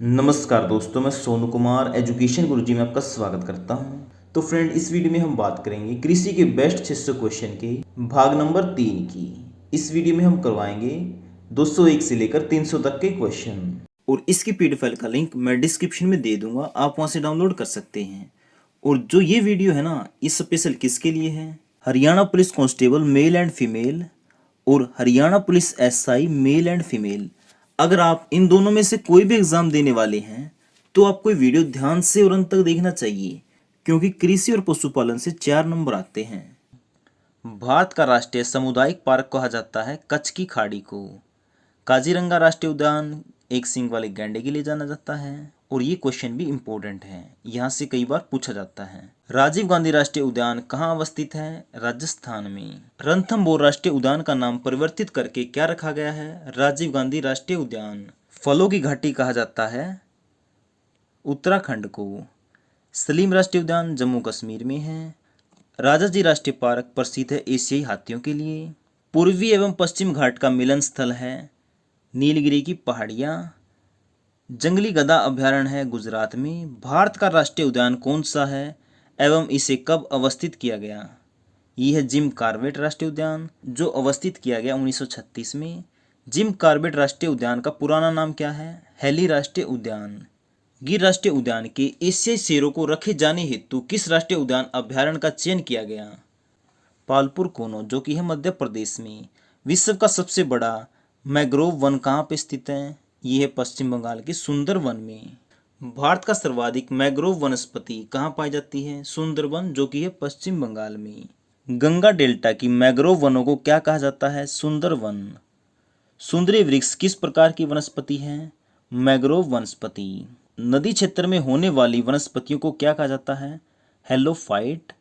नमस्कार दोस्तों, मैं सोनू कुमार एजुकेशन गुरुजी में आपका स्वागत करता हूं। तो फ्रेंड, इस वीडियो में हम बात करेंगे कृषि के बेस्ट 600 क्वेश्चन के भाग नंबर 3 की। इस वीडियो में हम करवाएंगे 201 से लेकर 300 तक के क्वेश्चन, और इसकी पीडीएफ फाइल का लिंक मैं डिस्क्रिप्शन में दे दूंगा, आप वहां से डाउनलोड कर सकते हैं। और जो ये वीडियो है ना, ये स्पेशल किसके लिए है? Haryana police constable male and female और Haryana police SI male and female. अगर आप इन दोनों में से कोई भी एग्जाम देने वाले हैं तो आपको ये वीडियो ध्यान से और अंत तक देखना चाहिए, क्योंकि कृषि और पशुपालन से 4 नंबर आते हैं। भारत का राष्ट्रीय सामुदायिक पार्क कहा जाता है कच्छ की खाड़ी को। काजीरंगा राष्ट्रीय उद्यान एक सींग वाले गैंडे के लिए जाना जाता है, और ये क्वेश्चन भी इम्पोर्टेंट है, यहाँ से कई बार पूछा जाता है। राजीव गांधी राष्ट्रीय उद्यान कहाँ अवस्थित है? राजस्थान में। रणथंभौर राष्ट्रीय उद्यान का नाम परिवर्तित करके क्या रखा गया है? राजीव गांधी राष्ट्रीय उद्यान। फलों की घाटी कहा जाता है उत्तराखंड को। सलीम राष्ट्रीय उद्यान जम्मू कश्मीर में है। राजाजी राष्ट्रीय पार्क प्रसिद्ध है एशियाई हाथियों के लिए। पूर्वी एवं पश्चिम घाट का मिलन स्थल है नीलगिरी की पहाड़ियाँ। जंगली गधा अभयारण्य है गुजरात में। भारत का राष्ट्रीय उद्यान कौन सा है एवं इसे कब अवस्थित किया गया? ये है जिम कॉर्बेट राष्ट्रीय उद्यान, जो अवस्थित किया गया 1936 में। जिम कॉर्बेट राष्ट्रीय उद्यान का पुराना नाम क्या है? हेली राष्ट्रीय उद्यान। गिर राष्ट्रीय उद्यान के एशियाई शेरों को रखे जाने हेतु किस राष्ट्रीय उद्यान अभयारण्य का चयन किया गया? पालपुर कोनो, जो कि है मध्य प्रदेश में। विश्व का सबसे बड़ा मैंग्रोव वन कहाँ पे स्थित है? ये है पश्चिम बंगाल के सुंदरवन में। भारत का सर्वाधिक मैंग्रोव वनस्पति कहाँ पाई जाती है? सुंदरवन, जो कि है पश्चिम बंगाल में। गंगा डेल्टा की मैंग्रोव वनों को क्या कहा जाता है? सुंदरवन। सुंदरी वृक्ष किस प्रकार की वनस्पति है? मैंग्रोव वनस्पति। नदी क्षेत्र में होने वाली वनस्पतियों को क्या कहा जाता है? हेलोफाइट।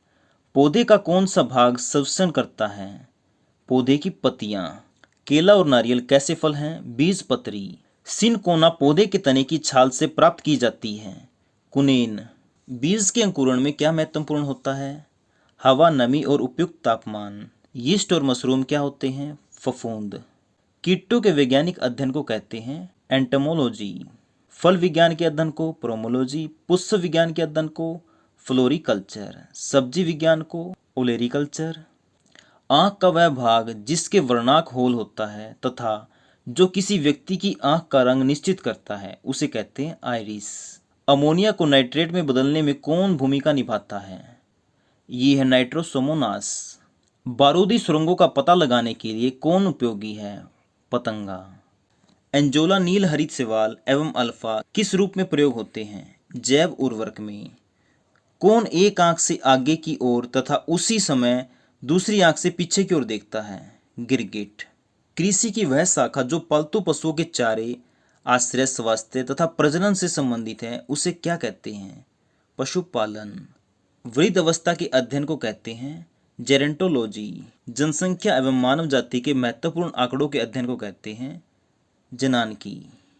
पौधे का कौन सा भाग श्वसन करता है? पौधे की पत्तियां। केला और नारियल कैसे फल हैं? बीजपत्री। सिनकोना पौधे के तने की छाल से प्राप्त की जाती है। कुनेन। बीज के अंकुरण में क्या महत्वपूर्ण होता है? हवा, नमी और उपयुक्त तापमान। यीस्ट और मशरूम क्या होते हैं? फफूंद। कीटों के वैज्ञानिक अध्ययन को कहते हैं एंटोमोलॉजी। फल विज्ञान के अध्ययन को प्रोमोलॉजी। पुष्प विज्ञान के अध्ययन को फ्लोरिकल्चर। सब्जी विज्ञान को ओलेरिकल्चर। आंख का वह भाग जिसके वर्णाक होल होता है तथा जो किसी व्यक्ति की आंख का रंग निश्चित करता है, उसे कहते हैं आइरिस। अमोनिया को नाइट्रेट में बदलने में कौन भूमिका निभाता है? ये है नाइट्रोसोमोनास। बारूदी सुरंगों का पता लगाने के लिए कौन उपयोगी है? पतंगा। एंजोला नील हरित शैवाल एवं अल्फा किस रूप में प्रयोग होते हैं? जैव उर्वरक में। कौन एक आंख से आगे की ओर तथा उसी समय दूसरी आंख से पीछे की ओर देखता है? गिरगिट। कृषि की वह शाखा जो पालतू पशुओं के चारे, आश्रय, स्वास्थ्य तथा प्रजनन से संबंधित है, उसे क्या कहते हैं? पशुपालन। वृद्ध अवस्था के अध्ययन को कहते हैं जेरेंटोलॉजी। जनसंख्या एवं मानव जाति के महत्वपूर्ण आंकड़ों के अध्ययन को कहते हैं जनानकी।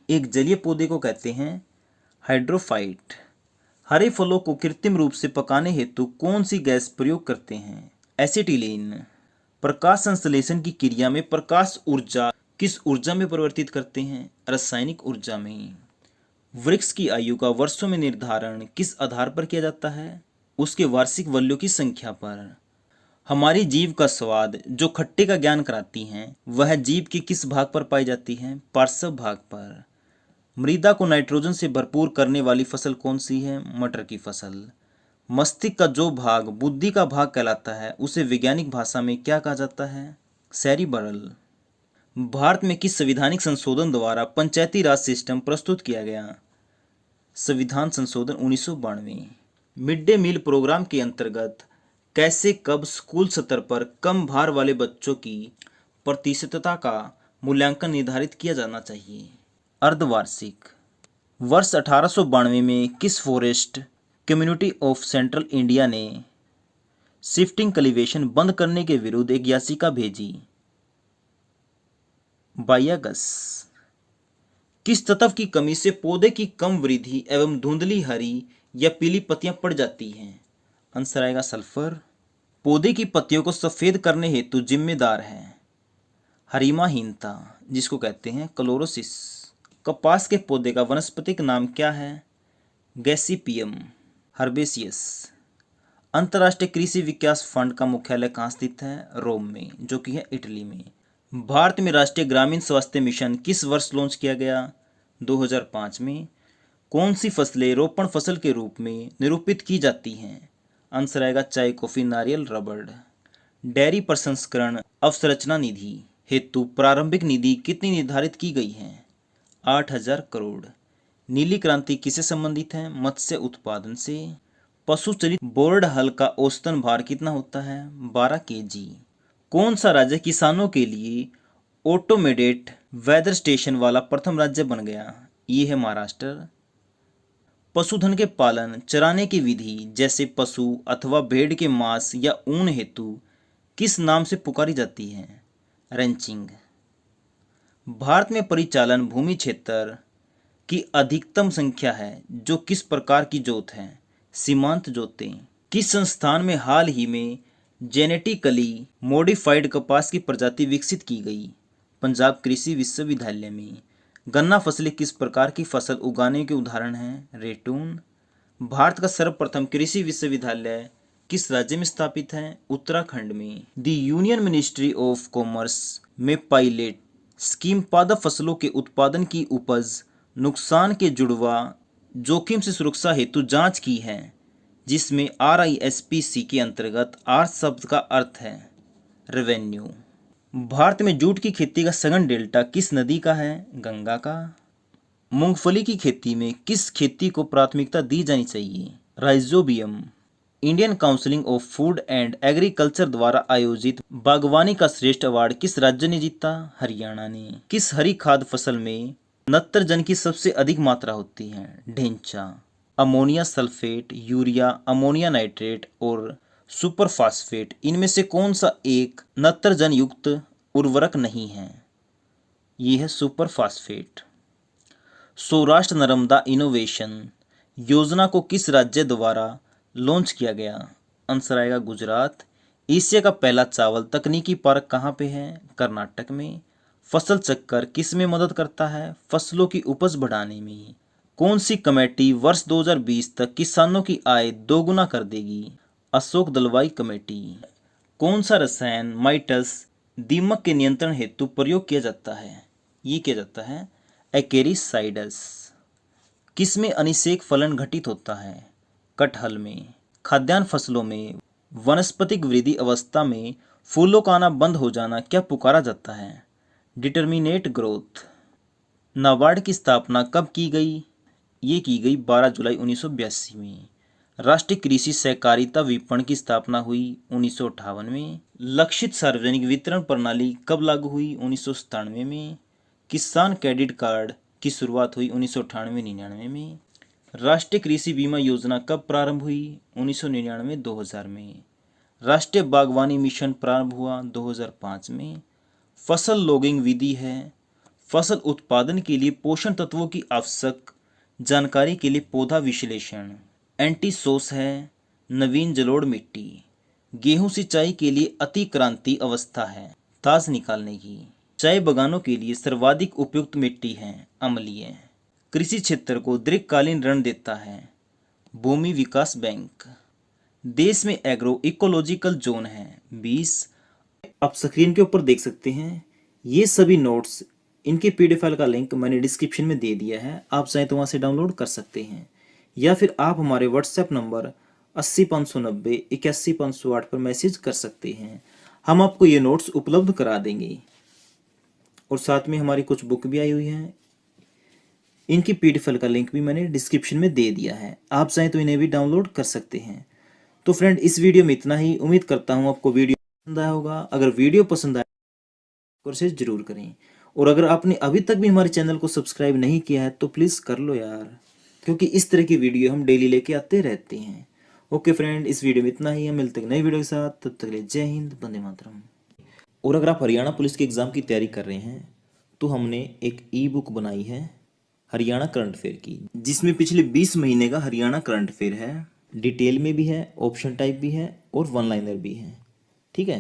एक जलीय पौधे को कहते हैं हाइड्रोफाइट। हरे फलों को कृत्रिम रूप से पकाने हेतु कौन सी गैस प्रयोग करते हैं? एसिटिलीन। प्रकाश संश्लेषण की क्रिया में प्रकाश ऊर्जा किस ऊर्जा में परिवर्तित करते हैं? रासायनिक ऊर्जा में। वृक्ष की आयु का वर्षों में निर्धारण किस आधार पर किया जाता है? उसके वार्षिक वल्यों की संख्या पर। हमारी जीभ का स्वाद जो खट्टे का ज्ञान कराती हैं, वह जीभ के किस भाग पर पाई जाती है? पार्श्व भाग पर। मृदा को नाइट्रोजन से भरपूर करने वाली फसल कौन सी है? मटर की फसल। मस्तिष्क का जो भाग बुद्धि का भाग कहलाता है, उसे वैज्ञानिक भाषा में क्या कहा जाता है? सेरिब्रल। भारत में किस संवैधानिक संशोधन द्वारा पंचायती राज सिस्टम प्रस्तुत किया गया? संविधान संशोधन 1992। मिड डे मील प्रोग्राम के अंतर्गत कैसे, कब स्कूल स्तर पर कम भार वाले बच्चों की प्रतिशतता का मूल्यांकन निर्धारित किया जाना चाहिए? अर्धवार्षिक। वर्ष 1892 में किस forest community of central India ने शिफ्टिंग कल्टीवेशन बंद करने के विरुद्ध एक याचिका भेजी? बायागस। किस तत्व की कमी से पौधे की कम वृद्धि एवं धुंधली हरी या पीली पत्तियां पड़ जाती हैं? आंसर आएगा सल्फर। पौधे की पत्तियों को सफेद करने हेतु जिम्मेदार है हरिमाहीनता, जिसको कहते हैं क्लोरोसिस। कपास के पौधे का वानस्पतिक नाम क्या है? गैसीपियम हर्बेसियस। अंतर्राष्ट्रीय कृषि विकास फंड का मुख्यालय कहाँ स्थित है? रोम में, जो कि है इटली में। भारत में राष्ट्रीय ग्रामीण स्वास्थ्य मिशन किस वर्ष लॉन्च किया गया? 2005 में। कौन सी फसलें रोपण फसल के रूप में निरूपित की जाती हैं? आंसर आएगा चाय, कॉफी, नारियल, रबड़। डेयरी प्रसंस्करण अवसंरचना निधि हेतु प्रारंभिक निधि कितनी निर्धारित की गई है? 8,000 करोड़। नीली क्रांति किससे संबंधित है? मत्स्य उत्पादन से। पशु चलित बोर्ड हल का औसतन भार कितना होता है? 12 केजी। कौन सा राज्य किसानों के लिए ऑटोमेटेड वेदर स्टेशन वाला प्रथम राज्य बन गया? ये है महाराष्ट्र। पशुधन के पालन चराने की विधि जैसे पशु अथवा भेड़ के मांस या ऊन हेतु किस नाम से पुकारी जाती है? रैंचिंग। भारत में परिचालन भूमि क्षेत्र की अधिकतम संख्या है जो किस प्रकार की जोत है? सीमांत जोतें। किस संस्थान में हाल ही में जेनेटिकली मॉडिफाइड कपास की प्रजाति विकसित की गई? पंजाब कृषि विश्वविद्यालय में। गन्ना फसलें किस प्रकार की फसल उगाने के उदाहरण हैं? रेटून। भारत का सर्वप्रथम कृषि विश्वविद्यालय किस राज्य में स्थापित है? उत्तराखंड में। The union ministry of commerce में पायलट स्कीम पादप फसलों के उत्पादन की उपज नुकसान के जुड़वा जोखिम से सुरक्षा हेतु जांच की है, जिसमें RISPC के अंतर्गत R शब्द का अर्थ है रेवेन्यू। भारत में जूट की खेती का सघन डेल्टा किस नदी का है? गंगा का। मूंगफली की खेती में किस खेती को प्राथमिकता दी जानी चाहिए? Rhizobium. Indian council of food and agriculture द्वारा आयोजित बागवानी का श्रेष्ठ अवार्ड किस राज्य ने जीता? हरियाणा ने। किस हरी खाद फसल में नत्रजन की सबसे अधिक मात्रा होती है? ढेंचा। Ammonia sulphate, urea, ammonia nitrate और सुपरफास्फेट इनमें से कौन सा एक नत्रजन युक्त उर्वरक नहीं है? ये है सुपरफास्फेट। सौराष्ट्र नर्मदा इनोवेशन योजना को किस राज्य द्वारा लॉन्च किया गया? आंसर आएगा गुजरात। एशिया का पहला चावल तकनीकी पार्क कहाँ पे है? कर्नाटक में। फसल चक्कर किस में मदद करता है? फसलों की उपज बढ़ाने में। कौन सी कमेटी वर्ष 2020 तक किसानों की आय दोगुना कर देगी? अशोक दलवाई कमेटी। कौन सा रसायन माइटस दीमक के नियंत्रण हेतु प्रयोग किया जाता है? ये किया जाता है एक्केरीसाइडस। किसमें अनिषेक फलन घटित होता है? कटहल में। खाद्यान्न फसलों में वनस्पतिक वृद्धि अवस्था में फूलों का आना बंद हो जाना क्या पुकारा जाता है? Determinate growth. नाबार्ड की स्थापना कब की गई? ये की गई 12 जुलाई 1982 में। राष्ट्रीय कृषि सहकारिता विपणन की स्थापना हुई 1958 में। लक्षित सार्वजनिक वितरण प्रणाली कब लागू हुई? 1997 में। किसान क्रेडिट कार्ड की शुरुआत हुई 1998-99 में। राष्ट्रीय कृषि बीमा योजना कब प्रारंभ हुई? 1999-2000 में। राष्ट्रीय बागवानी मिशन प्रारंभ हुआ 2005 में। फसल लॉगिंग विधि है फसल उत्पादन के लिए पोषण तत्वों की आवश्यक जानकारी के लिए पौधा विश्लेषण। एंटीसोस है नवीन जलोढ़ मिट्टी। गेहूं सिंचाई के लिए अतिक्रांति अवस्था है ताज निकालने की। चाय बागानों के लिए सर्वाधिक उपयुक्त मिट्टी है अम्लीय। कृषि क्षेत्र को दीर्घकालीन ऋण देता है भूमि विकास बैंक। देश में एग्रो इकोलॉजिकल जोन है 20। आप स्क्रीन के ऊपर देख सकते हैं ये सभी नोट्स, इनके PDF फाइल का लिंक मैंने डिस्क्रिप्शन में दे दिया है। आप चाहें तो वहाँ से डाउनलोड कर सकते हैं, या फिर आप हमारे व्हाट्सएप नंबर 80 590 81 508 पर मैसेज कर सकते हैं। हम आपको ये नोट्स उपलब्ध करा देंगे। और साथ में हमारी कुछ बुक भी आई हुई हैं, इनकी PDF फाइल का लिंक भी मैंने डिस्क्रिप्शन में दे दिया है। आप चाहें तो इन्हें भी डाउनलोड कर सकते हैं। तो फ्रेंड, इस वीडियो में इतना ही। उम्मीद करता हूँ आपको वीडियो पसंद आया होगा। अगर वीडियो पसंद आए तो कोशिश जरूर करें, और अगर आपने अभी तक भी हमारे चैनल को सब्सक्राइब नहीं किया है तो प्लीज़ कर लो यार, क्योंकि इस तरह की वीडियो हम डेली लेके आते रहते हैं। ओके फ्रेंड, इस वीडियो में इतना ही। हम मिलते हैं नई वीडियो के साथ, तब तक के लिए जय हिंद, वंदे मातरम। और अगर आप हरियाणा पुलिस के एग्ज़ाम की तैयारी कर रहे हैं तो हमने एक ई-बुक बनाई है हरियाणा करंट अफेयर की, जिसमें पिछले 20 महीने का हरियाणा करंट अफेयर है। डिटेल में भी है, ऑप्शन टाइप भी है और वन लाइनर भी है। ठीक है,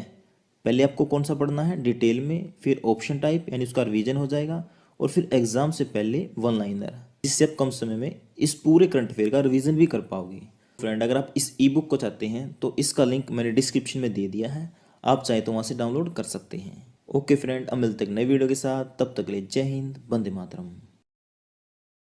पहले आपको कौन सा पढ़ना है? डिटेल में, फिर ऑप्शन टाइप यानी उसका रिवीजन हो जाएगा, और फिर एग्जाम से पहले वन लाइनर, जिससे आप कम समय में इस पूरे करंट अफेयर का रिवीजन भी कर पाओगे। फ्रेंड, अगर आप इस ई बुक को चाहते हैं तो इसका लिंक मैंने डिस्क्रिप्शन में दे दिया है, आप चाहें तो वहाँ से डाउनलोड कर सकते हैं। ओके फ्रेंड, अब मिलते हैं नई वीडियो के साथ, तब तक के लिए जय हिंद, वंदे मातरम।